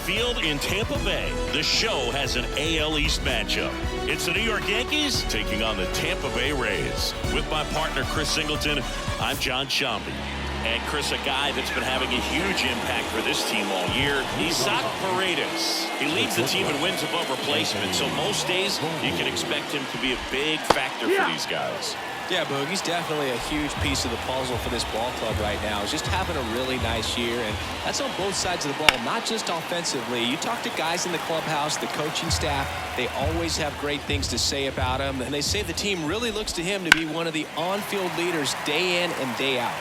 Field in Tampa Bay, the show has an AL East matchup. It's the New York Yankees taking on the Tampa Bay Rays. With my partner, Chris Singleton, I'm John Shambi. And Chris, a guy that's been having a huge impact for this team all year, Isaac Paredes. He leads the team in wins above replacement, so most days you can expect him to be a big factor for these guys. Yeah, Boog, he's definitely a huge piece of the puzzle for this ball club right now. He's just having a really nice year, and that's on both sides of the ball, not just offensively. You talk to guys in the clubhouse, the coaching staff, they always have great things to say about him, and they say the team really looks to him to be one of the on-field leaders day in and day out.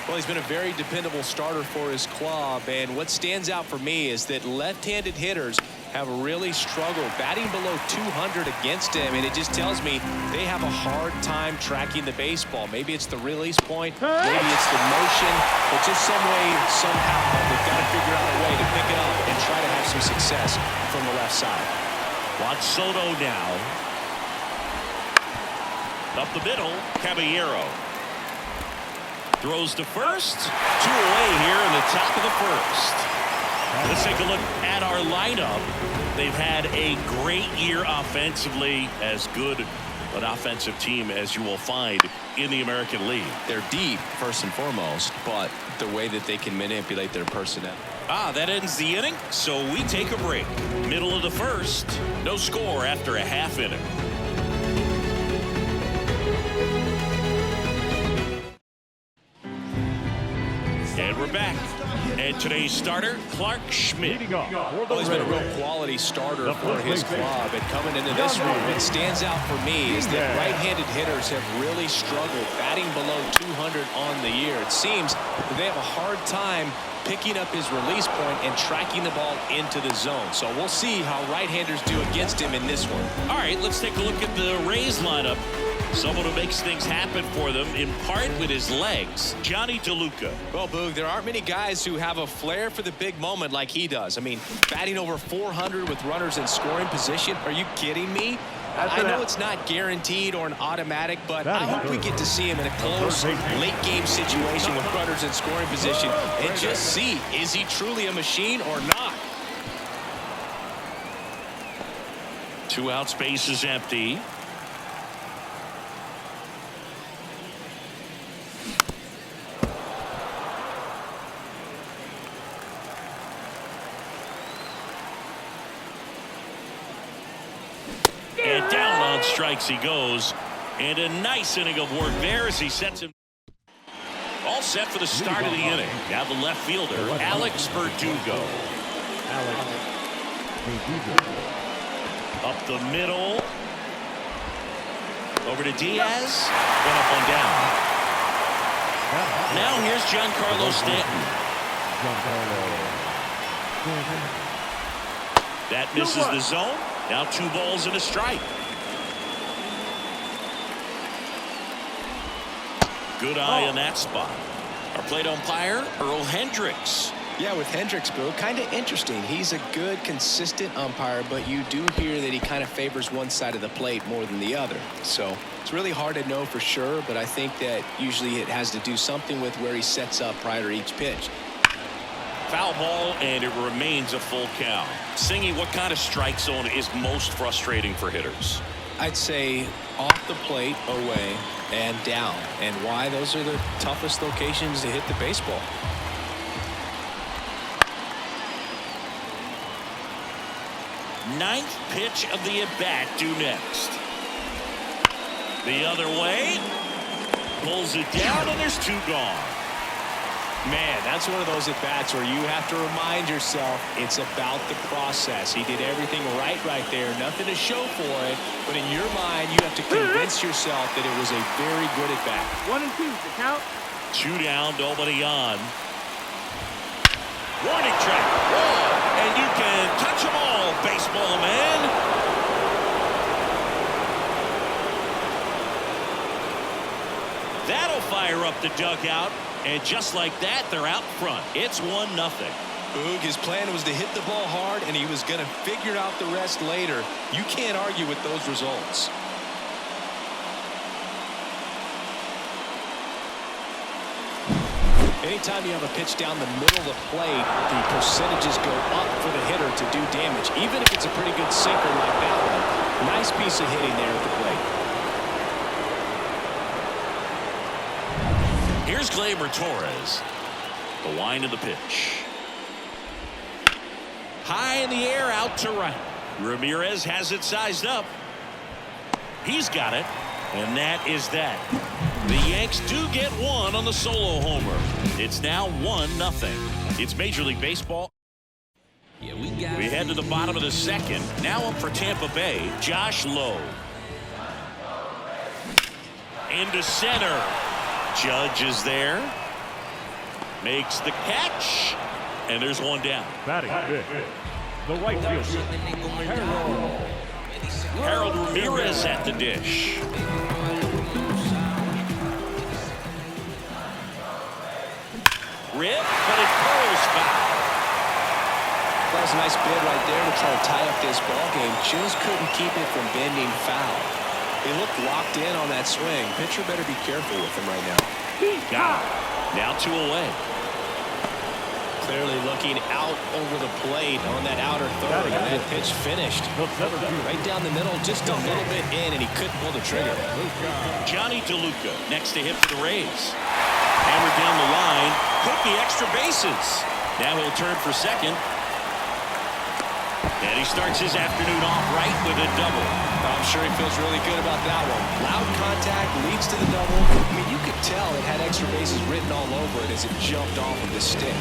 Well, he's been a very dependable starter for his club, and what stands out for me is that left-handed hitters have really struggled batting below 200 against him, and it just tells me they have a hard time tracking the baseball. Maybe it's the release point, maybe it's the motion, but just some way, somehow, they've got to figure out a way to pick it up and try to have some success from the left side. Juan Soto now. Up the middle, Caballero. Throws to first. 2 away here in the top of the first. Let's take a look at our lineup. They've had a great year offensively, as good an offensive team as you will find in the American League. They're deep, first and foremost, but the way that they can manipulate their personnel. That ends the inning, so we take a break. Middle of the first. No score after a half inning. And we're back. And today's starter, Clark Schmidt. Well, he's been a real quality starter for his club. And coming into this one, what stands out for me is that right-handed hitters have really struggled batting below 200 on the year. It seems that they have a hard time picking up his release point and tracking the ball into the zone. So we'll see how right-handers do against him in this one. All right, let's take a look at the Rays lineup. Someone who makes things happen for them, in part with his legs, Johnny DeLuca. Well, Boog, there aren't many guys who have a flair for the big moment like he does. I mean, batting over 400 with runners in scoring position. Are you kidding me? I know it's not guaranteed or an automatic, but I hope we get to see him in a close, late-game situation with runners in scoring position and just see, is he truly a machine or not? 2 out, space is empty. And down on strikes he goes. And a nice inning of work there as he sets him. All set for the start of the inning. Now the left fielder, Alex Verdugo. Up the middle. Over to Diaz. One up, one down. Now here's Giancarlo Stanton. That misses the zone. Now 2 balls and a strike. Good eye on that spot. Our plate umpire, Earl Hendricks. Yeah, with Hendricks, Bill, kind of interesting. He's a good, consistent umpire, but you do hear that he kind of favors one side of the plate more than the other. So it's really hard to know for sure, but I think that usually it has to do something with where he sets up prior to each pitch. Foul ball, and it remains a full count. Singy, what kind of strike zone is most frustrating for hitters? I'd say off the plate, away, and down. And why? Those are the toughest locations to hit the baseball. Ninth pitch of the at-bat due next. The other way. Pulls it down, and there's 2 gone. Man, that's one of those at-bats where you have to remind yourself it's about the process. He did everything right there. Nothing to show for it. But in your mind, you have to convince yourself that it was a very good at-bat. 1 and 2, the count. 2 down, nobody on. Warning track. Whoa, and you can touch them all, baseball man. That'll fire up the dugout. And just like that, they're out front. It's 1-0. Boog, his plan was to hit the ball hard, and he was going to figure out the rest later. You can't argue with those results. Anytime you have a pitch down the middle of the plate, the percentages go up for the to do damage, even if it's a pretty good sinker like that one. Nice piece of hitting there at the plate. Here's Gleyber Torres. The wind of the pitch. High in the air, out to right. Ramirez has it sized up. He's got it, and that is that. The Yanks do get one on the solo homer. It's now 1-0. It's Major League Baseball. We head to the bottom of the second. Now up for Tampa Bay, Josh Lowe. Into center. Judge is there. Makes the catch. And there's one down. Batting fifth, the right fielder, Harold Ramirez at the dish. Rip, but it curls foul. That was a nice bid right there to try to tie up this ball game. Just couldn't keep it from bending foul. He looked locked in on that swing. Pitcher better be careful with him right now. Got it. Now 2 away. Clearly looking out over the plate on that outer third, and that pitch finished. Right down the middle, just a little bit in, and he couldn't pull the trigger. Johnny DeLuca next to hit for the Rays. Hammered down the line, took the extra bases. Now he'll turn for second. And he starts his afternoon off right with a double. I'm sure he feels really good about that one. Loud contact leads to the double. I mean, you could tell it had extra bases written all over it as it jumped off of the stick.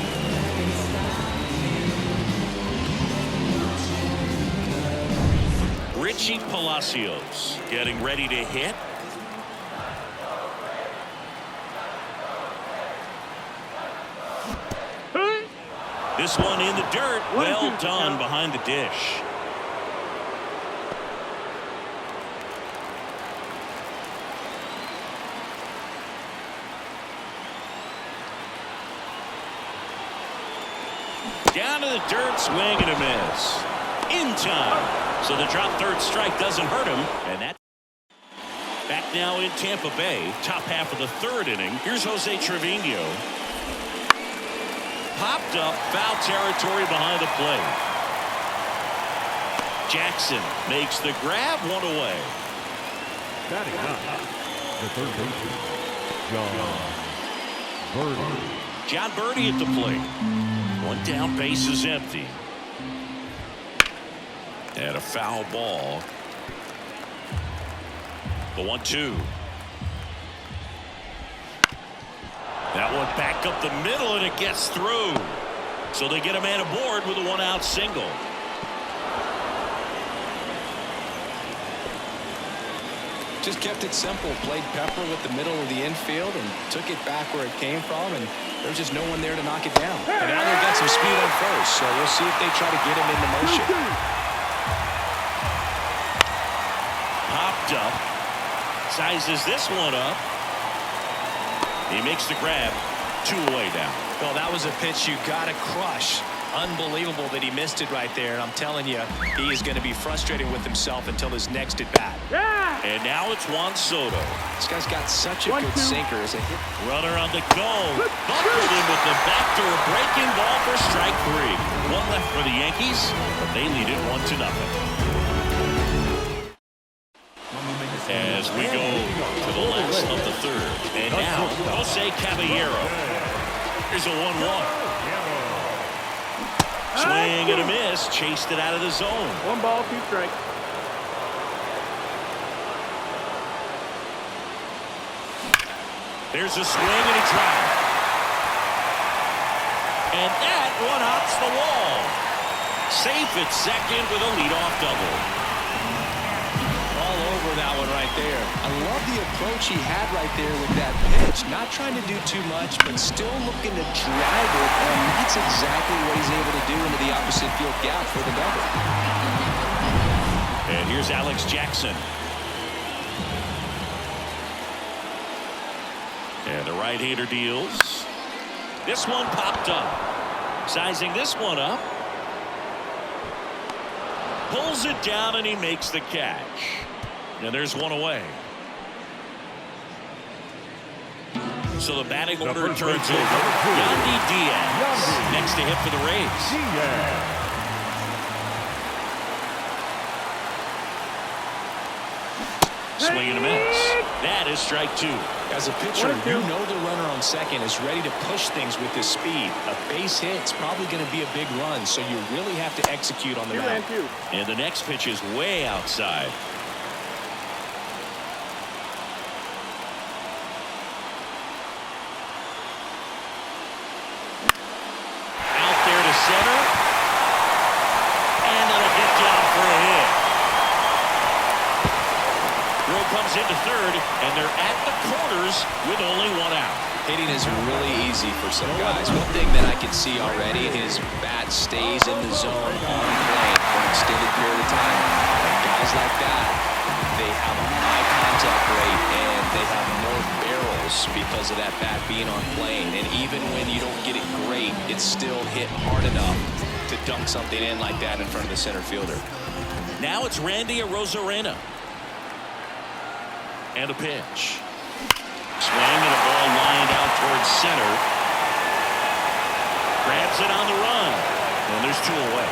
Richie Palacios getting ready to hit. This one in the dirt. Well done behind the dish. Down to the dirt, swing and a miss. In time. So the drop third strike doesn't hurt him. And that back now in Tampa Bay. Top half of the third inning. Here's Jose Trevino. Popped up, foul territory behind the plate. Jackson makes the grab, one away. batting ninth, the third baseman, John Birdie. John Birdie at the plate. One down, base is empty. And a foul ball. The 1-2. That one back up the middle, and it gets through. So they get a man aboard with a one-out single. Just kept it simple. Played pepper with the middle of the infield and took it back where it came from, and there's just no one there to knock it down. And now they've got some speed on first, so we'll see if they try to get him into motion. Popped up. Sizes this one up. He makes the grab. 2 away now. Well, that was a pitch you got to crush. Unbelievable that he missed it right there. And I'm telling you, he is going to be frustrated with himself until his next at bat. And now it's Juan Soto. This guy's got such a good sinker as a hit. Runner on the go. Buckled him with the backdoor breaking ball for strike 3. One left for the Yankees, but they lead it 1-0. As we go to the last of the third. And now, Jose Caballero. Here's a 1-1. Swing and a miss. Chased it out of the zone. 1 ball, 2 strikes. There's a swing and a drive. And that one hops the wall. Safe at second with a leadoff double. All over that one right there. I love the approach he had right there with that pitch. Not trying to do too much, but still looking to drive it, and that's exactly what he's able to do into the opposite field gap for the double. And here's Alex Jackson. And the right-hander deals. This one popped up. Sizing this one up. Pulls it down, and he makes the catch. And there's one away. So the batting order turns over. Yandy Diaz next to hit for the Rays. Swing and a miss. That is strike 2. As a pitcher, you know the runner on second is ready to push things with his speed. A base hit's probably going to be a big run, so you really have to execute on the mound. And the next pitch is way outside. Out there to center. And it'll get down for a hit. Throw comes into third, and they're at the corners with only 1 out. Hitting is really easy for some guys. One thing that I can see already, his bat stays in the zone on plane for an extended period of time. And guys like that, they have a high contact rate and they have more barrels because of that bat being on plane. And even when you don't get it great, it's still hit hard enough to dunk something in like that in front of the center fielder. Now it's Randy Arozarena. And a pitch. Swing and a ball lined out towards center. Grabs it on the run. And there's 2 away.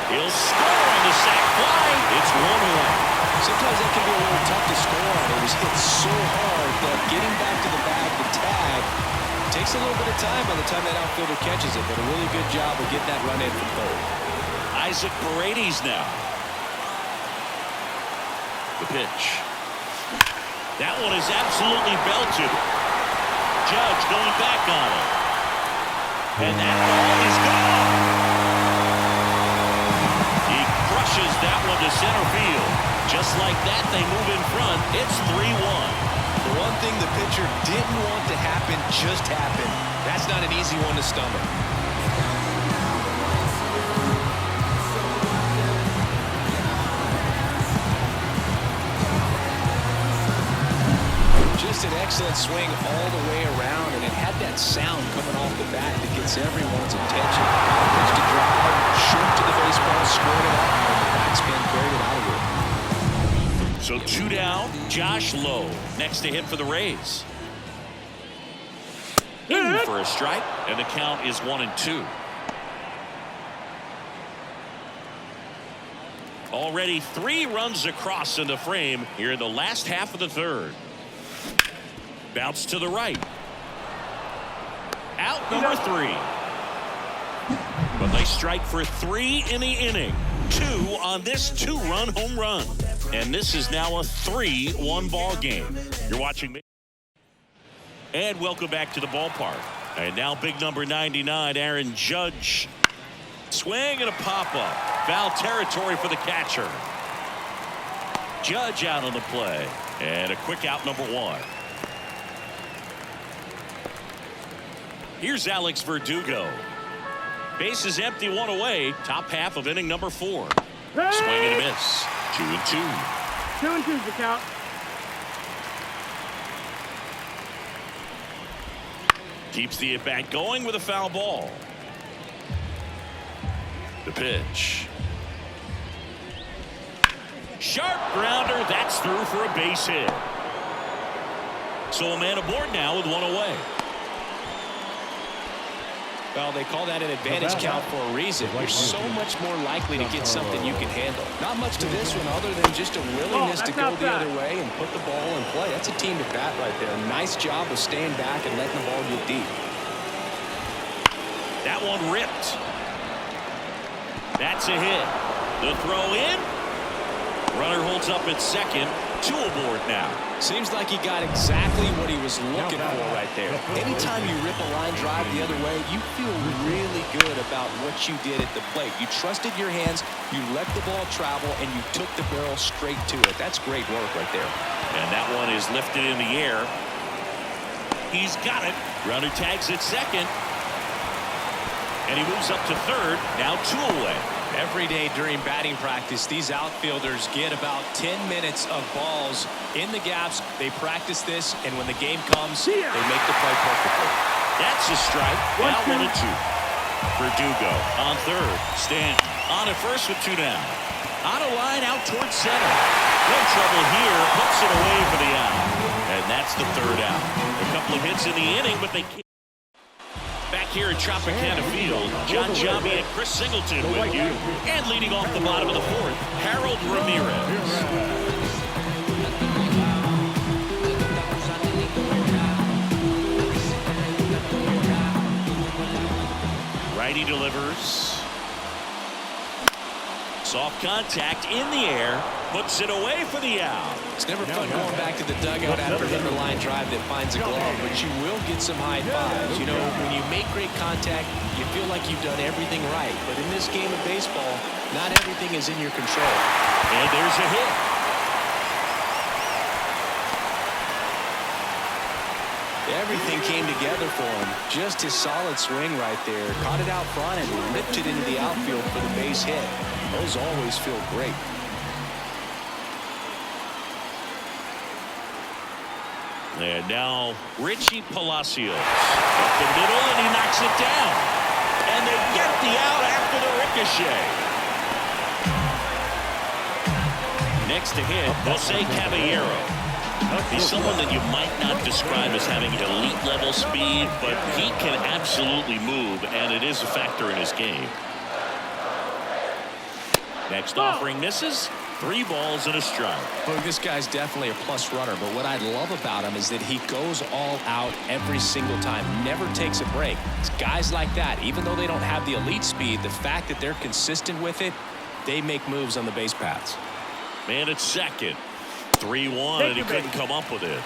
He'll score on the sac fly. It's 1-1. Sometimes that can be a little tough to score on. It was hit so hard that getting back to the bag, the tag, takes a little bit of time by the time that outfielder catches it. But a really good job of getting that run in from third. Isaac Paredes now. The pitch. That one is absolutely belted. Judge going back on it. And that ball is gone. He crushes that one to center field. Just like that, they move in front. It's 3-1. The one thing the pitcher didn't want to happen just happened. That's not an easy one to stomach. Just an excellent swing all the way around, and it had that sound coming off the bat that gets everyone's attention. Pitch to drive, short to the baseball, scored it up, and the backspin carried it out of it. So 2 down. Josh Lowe next to hit for the Rays. In for a strike, and the count is 1-2. Already 3 runs across in the frame here in the last half of the third. Bounce to the right. Out number 3. But they strike for 3 in the inning. 2 on this 2-run home run. And this is now a 3-1 ball game. You're watching me. And welcome back to the ballpark. And now big number 99, Aaron Judge. Swing and a pop-up. Foul territory for the catcher. Judge out on the play. And a quick out number 1. Here's Alex Verdugo. Base is empty, 1 away. Top half of inning number 4. Swing and a miss. 2-2. 2-2's the count. Keeps the at-bat going with a foul ball. The pitch. Sharp grounder. That's through for a base hit. So a man aboard now with 1 away. Well, they call that an advantage count for a reason. You're so much more likely to get something you can handle. Not much to this one other than just a willingness to go the other way and put the ball in play. That's a team at bat right there. Nice job of staying back and letting the ball get deep. That one ripped. That's a hit. The throw in. Runner holds up at second. 2 aboard now. Seems like he got exactly what he was looking for right there. Anytime you rip a line drive the other way, you feel really good about what you did at the plate. You trusted your hands, you let the ball travel, and you took the barrel straight to it. That's great work right there. And that one is lifted in the air. He's got it. Runner tags at second. And he moves up to third. Now 2 away. Every day during batting practice, these outfielders get about 10 minutes of balls in the gaps. They practice this, and when the game comes, they make the play perfectly. That's a strike. Now 1-2. Verdugo on third. Stanton on at first with 2 down. On a line out towards center. No trouble here. Puts it away for the out. And that's the 3rd out. A couple of hits in the inning, but they can't. Back here at Tropicana Field, John Jambi and Chris Singleton with you. And leading off the bottom of the 4th, Harold Ramirez. Righty delivers. Soft contact in the air. Puts it away for the out. It's never fun going back to the dugout after an underline drive that finds a glove, but you will get some high fives. You know, when you make great contact, you feel like you've done everything right. But in this game of baseball, not everything is in your control. And there's a hit. Everything came together for him. Just his solid swing right there. Caught it out front and ripped it into the outfield for the base hit. Those always feel great. And now Richie Palacios up the middle, and he knocks it down. And they get the out after the ricochet. Next to hit, Jose Caballero. He's someone that you might not describe as having elite level speed, but he can absolutely move, and it is a factor in his game. Next offering misses. 3 balls and a strike. Look, this guy's definitely a plus runner, but what I love about him is that he goes all out every single time, never takes a break. It's guys like that, even though they don't have the elite speed, the fact that they're consistent with it, they make moves on the base paths. Man at second. 3-1, and he couldn't come up with it.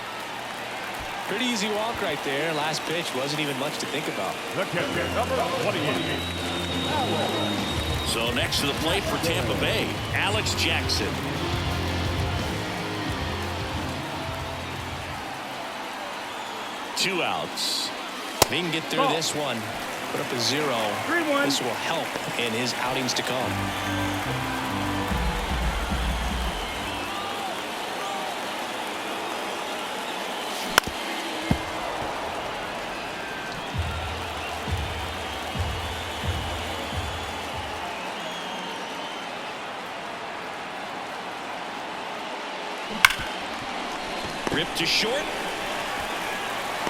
Pretty easy walk right there. Last pitch wasn't even much to think about. The catcher, number 28. So next to the plate for Tampa Bay, Alex Jackson. Two outs. If he can get through this one, put up a 0. 3-1. This will help in his outings to come. Ripped to short.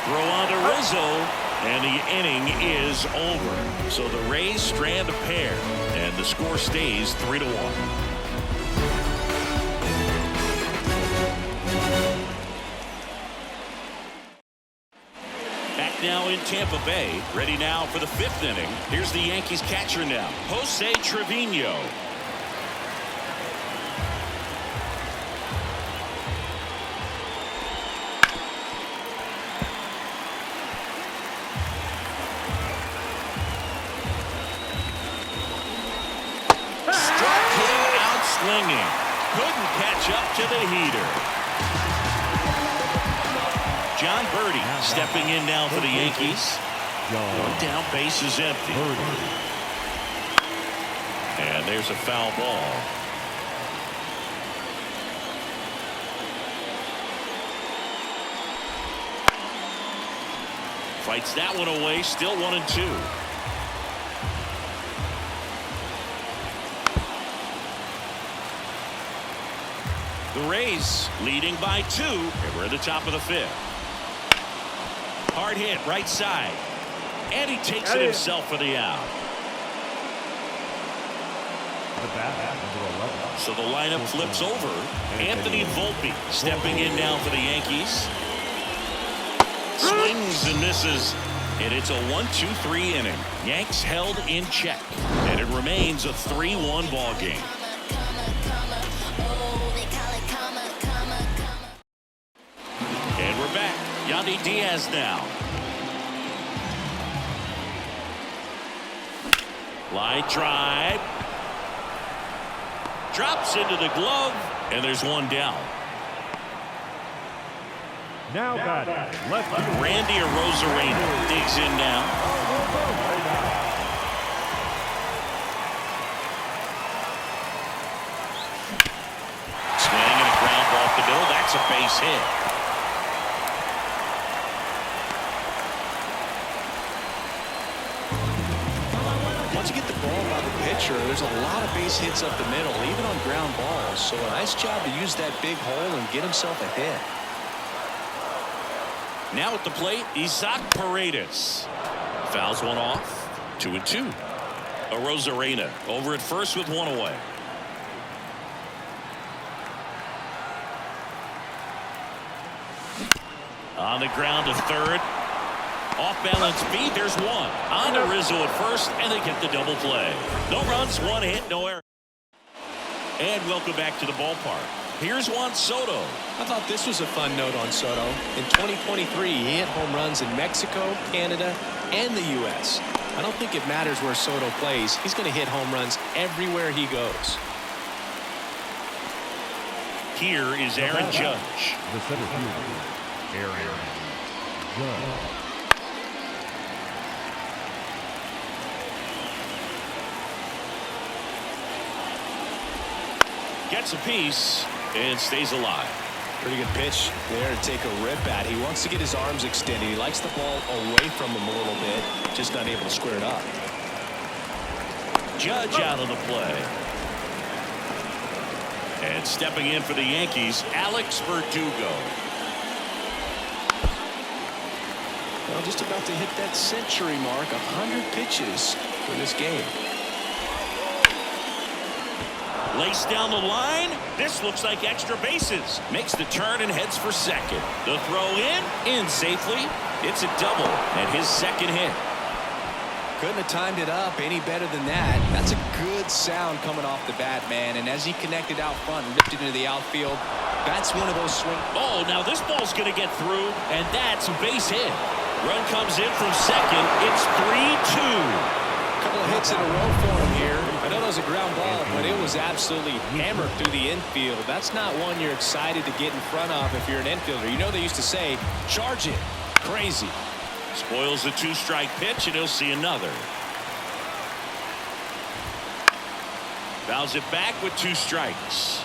Throw on to Rizzo, and the inning is over. So the Rays strand a pair, and the score stays 3-1. Back now in Tampa Bay, ready now for the 5th inning. Here's the Yankees catcher now, Jose Trevino. Swinging. Couldn't catch up to the heater. John Birdie stepping in now for the Yankees. One down, base is empty. And there's a foul ball. Fights that one away, still 1-2. The Rays leading by 2, and we're at the top of the 5th. Hard hit right side, and he takes it himself for the out. So the lineup flips over. Anthony Volpe stepping in now for the Yankees. Swings and misses, and it's a 1-2-3 inning. Yanks held in check, and it remains a 3-1 ball game. Yandy Diaz now. Line drive. Drops into the glove, and there's one down. Now got left. Randy Arozarena digs in now. Swing and a ground ball off the middle. That's a base hit. There's a lot of base hits up the middle, even on ground balls. So a nice job to use that big hole and get himself a hit. Now at the plate, Isaac Paredes. Fouls one off. 2-2. Arozarena over at first with one away. On the ground to third. Off balance beat. There's one. On to Rizzo at first, and they get the double play. No runs, one hit, no error. And welcome back to the ballpark. Here's Juan Soto. I thought this was a fun note on Soto. In 2023, he hit home runs in Mexico, Canada, and the U.S. I don't think it matters where Soto plays. He's going to hit home runs everywhere he goes. Here is Aaron Judge. The center fielder, Aaron Judge. Gets a piece and stays alive. Pretty good pitch there to take a rip at. He wants to get his arms extended. He likes the ball away from him a little bit, just not able to square it up. Judge out of the play. And stepping in for the Yankees, Alex Verdugo. Well, just about to hit that century mark, 100 pitches for this game. Laced down the line. This looks like extra bases. Makes the turn and heads for second. The throw in safely. It's a double and his second hit. Couldn't have timed it up any better than that. That's a good sound coming off the bat, man. And as he connected out front and ripped it into the outfield, that's one of those swings. Oh, now this ball's going to get through, and that's a base hit. Run comes in from second. It's 3-2. Couple of hits in a row for him here. I know that was a ground ball, but it was absolutely hammered through the infield. That's not one you're excited to get in front of if you're an infielder. You know they used to say, charge it. Crazy. Spoils the two-strike pitch, and he'll see another. Fouls it back with 2 strikes.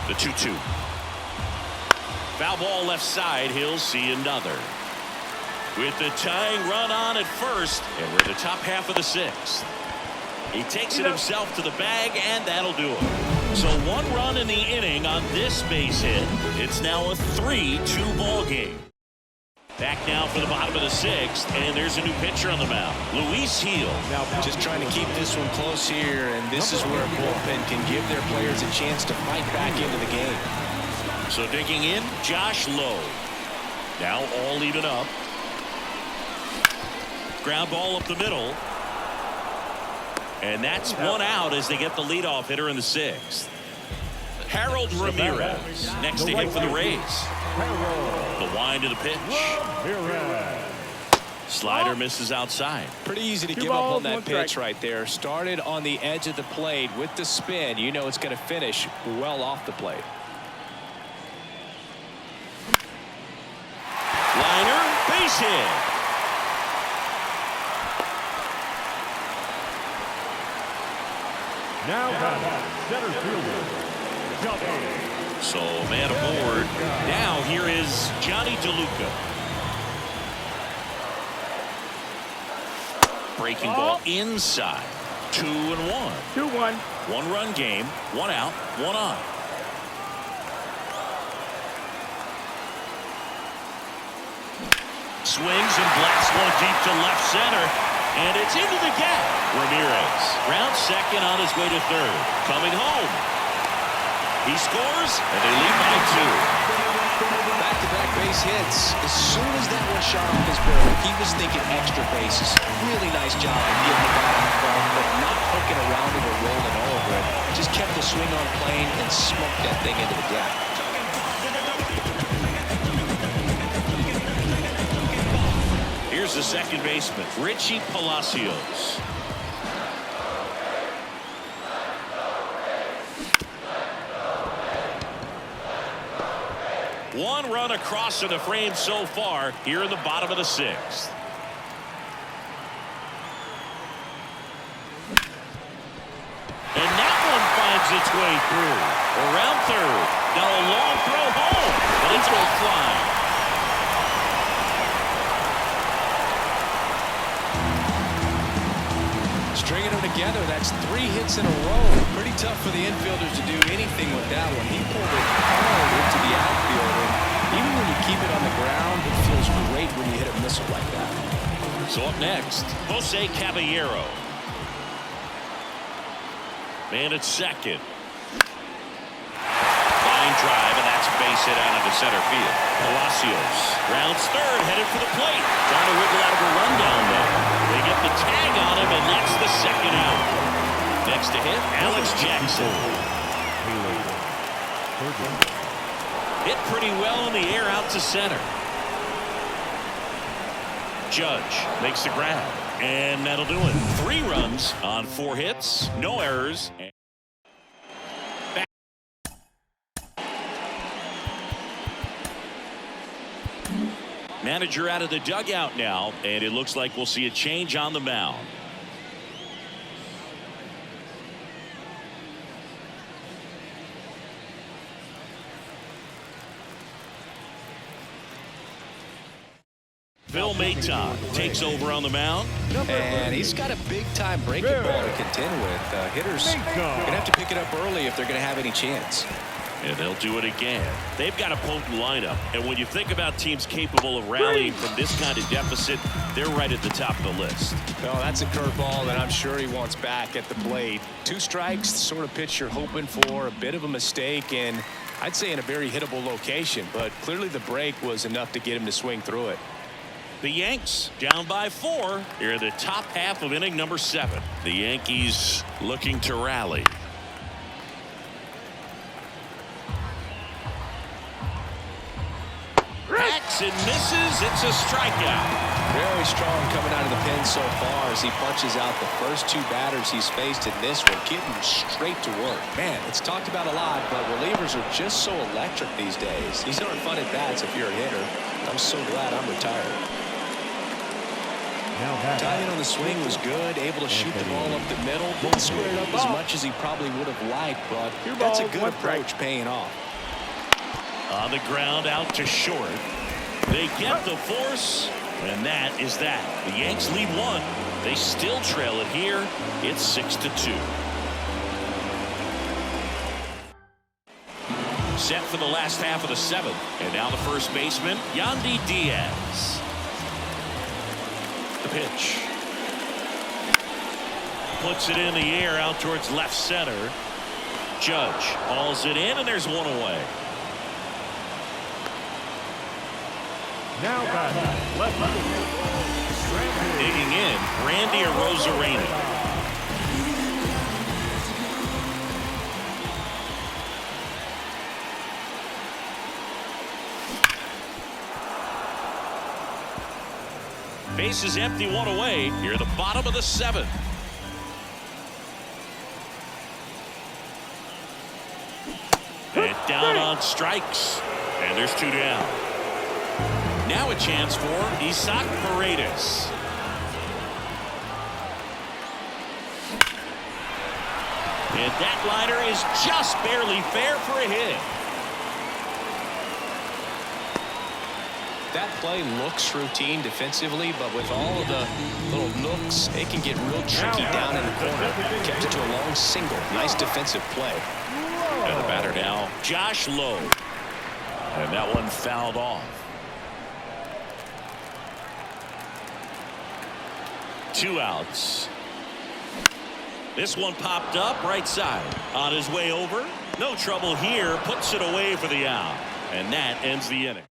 The 2-2. Foul ball left side. He'll see another. With the tying run on at first, and we're in the top half of the 6th. He takes it himself to the bag, and that'll do it. So 1 run in the inning on this base hit. It's now a 3-2 ball game. Back now for the bottom of the 6th, and there's a new pitcher on the mound, Luis Gil. Now just trying to keep this one close here, and this is where a bullpen can give their players a chance to fight back into the game. So digging in, Josh Lowe. Now all even up. Ground ball up the middle. And that's 1 out as they get the leadoff hitter in the 6th. Harold Ramirez next to him for the Rays. The wind of the pitch. Slider misses outside. Pretty easy to give up on that pitch right there. Started on the edge of the plate with the spin. You know it's going to finish well off the plate. Liner, base hit. Now center fielder, Johnny. So man aboard. Now here is Johnny DeLuca. Breaking ball inside. 2-1. 2-1. 1-run game. 1 out. 1 on. Swings and blasts one deep to left center. And it's into the gap. Ramirez round second on his way to third. Coming home. He scores, and they lead by 2. Back-to-back base hits. As soon as that one shot off his barrel, he was thinking extra bases. Really nice job of getting the ball in front, but not poking around it or rolling over it. Just kept the swing on plane and smoked that thing into the gap. Here's the second baseman, Richie Palacios. One run across in the frame so far here in the bottom of the 6th. And that one finds its way through. Around third. Now a long throw home. But it's all flying. Stringing them together, that's 3 hits in a row. Pretty tough for the infielders to do anything with that one. He pulled it hard into the outfield. And even when you keep it on the ground, it feels great when you hit a missile like that. So up next, Jose Caballero. Man at second. Line drive, and that's a base hit out into center field. Palacios rounds third, headed for the plate. Trying to wiggle out of a rundown there. They get the tag on him, and that's the second out. Next to hit, Alex Jackson. Hit pretty well in the air out to center. Judge makes the grab, and that'll do it. 3 runs on 4 hits, no errors. Manager out of the dugout now, and it looks like we'll see a change on the mound. Phil Maton takes over on the mound. And he's got a big-time breaking ball to contend with. Hitters are going to have to pick it up early if they're going to have any chance. And they'll do it again. They've got a potent lineup. And when you think about teams capable of rallying from this kind of deficit, they're right at the top of the list. Well, that's a curveball that I'm sure he wants back at the plate. 2 strikes, the sort of pitch you're hoping for. A bit of a mistake, and I'd say in a very hittable location. But clearly the break was enough to get him to swing through it. The Yanks down by 4 here in the top half of inning number 7. The Yankees looking to rally. Hacks and misses. It's a strikeout. Very strong coming out of the pen so far as he punches out the first 2 batters he's faced in this one, getting straight to work. Man, it's talked about a lot, but relievers are just so electric these days. These aren't fun at bats if you're a hitter. I'm so glad I'm retired. Timing on the swing was good, able to shoot the ball up the middle. Didn't square it up as much as he probably would have liked, but that's a good approach paying off. On the ground out to short. They get the force, and that is that. The Yanks lead 1. They still trail it here. It's 6-2. Set for the last half of the 7th. And now the first baseman, Yandy Diaz. The pitch. Puts it in the air out towards left center. Judge hauls it in, and there's 1 away. Now batting, left field. Digging in, Randy Arozarena. Base is empty, 1 away. Here at the bottom of the 7th. And down on strikes. And there's 2 down. Now a chance for Isaac Paredes. And that liner is just barely fair for a hit. That play looks routine defensively, but with all of the little nooks, it can get real tricky down in the corner. Kept it to a long single. Nice defensive play. And the batter now, Josh Lowe. And that one fouled off. 2 outs. This one popped up right side. On his way over. No trouble here. Puts it away for the out. And that ends the inning.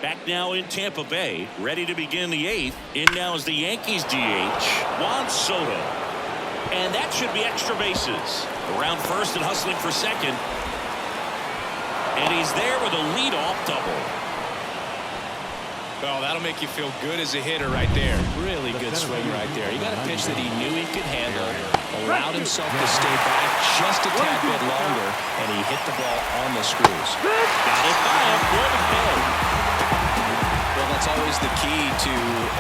Back now in Tampa Bay, ready to begin the 8th. In now is the Yankees DH, Juan Soto. And that should be extra bases. Around first and hustling for second. And he's there with a leadoff double. Well, that'll make you feel good as a hitter right there. Really good swing right there. He got a pitch that he knew he could handle, allowed himself to stay back just a tad bit longer, and he hit the ball on the screws. Got it by him for the play. Well, that's always the key to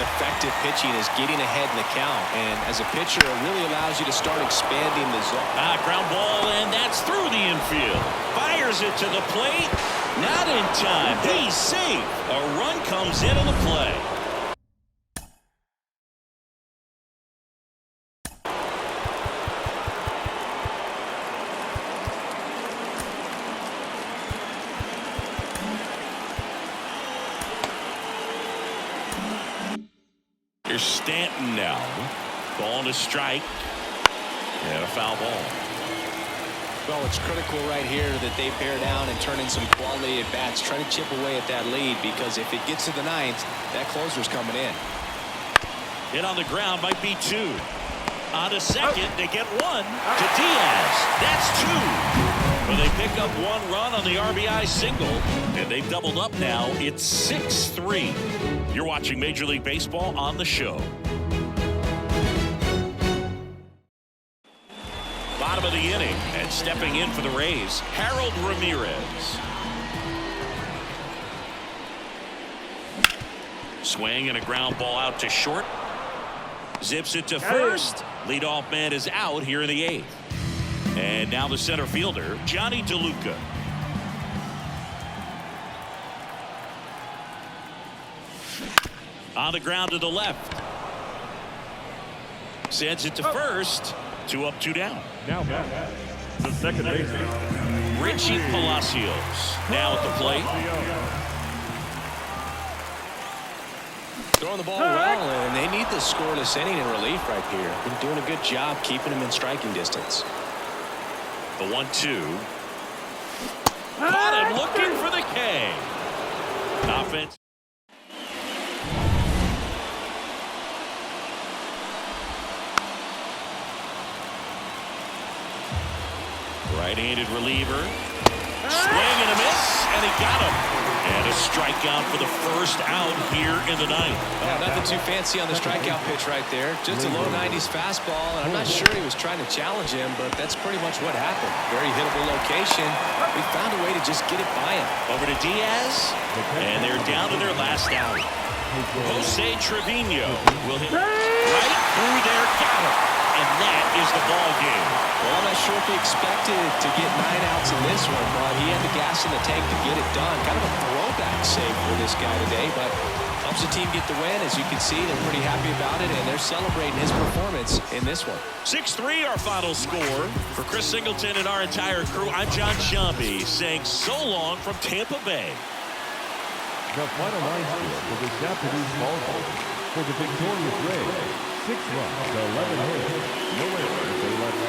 effective pitching is getting ahead in the count. And as a pitcher, it really allows you to start expanding the zone. Ground ball, and that's through the infield. Fires it to the plate. Not in time. He's safe. A run comes in on the play. Here's Stanton now. Ball to strike. And a foul ball. Well, it's critical right here that they bear down and turn in some quality at bats, try to chip away at that lead, because if it gets to the ninth, that closer's coming in. Hit on the ground, might be 2. On to second, they get 1 to Diaz. That's 2. But they pick up 1 run on the RBI single, and they've doubled up now. It's 6-3. You're watching Major League Baseball on the show. Bottom of the inning, and stepping in for the Rays, Harold Ramirez. Swing and a ground ball out to short. Zips it to first. Leadoff man is out here in the 8th. And now the center fielder, Johnny DeLuca. On the ground to the left. Sends it to first. 2 up, 2 down. Now back, the second baseman, Richie Palacios now at the plate. Throwing the ball well, and they need the scoreless inning in relief right here. Been doing a good job keeping them in striking distance. The 1-2. Caught him looking for the K. Offense. Right-handed reliever. Swing and a miss, and he got him. And a strikeout for the first out here in the 9th. Yeah, nothing too fancy on the strikeout pitch right there. Just a low 90s fastball, and I'm not sure he was trying to challenge him, but that's pretty much what happened. Very hittable location. We found a way to just get it by him. Over to Diaz, and they're down to their last out. Jose Trevino will hit right through there, got him. And that is the ball game. Well, I'm not sure if he expected to get 9 outs in this one, but he had the gas in the tank to get it done. Kind of a throwback save for this guy today, but helps the team get the win. As you can see, they're pretty happy about it, and they're celebrating his performance in this one. 6-3 our final score. For Chris Singleton and our entire crew, I'm John Shambi saying so long from Tampa Bay. the final line score for this afternoon's ball game. For the victorious Rays, 6 runs to 11 hits. No errors. They left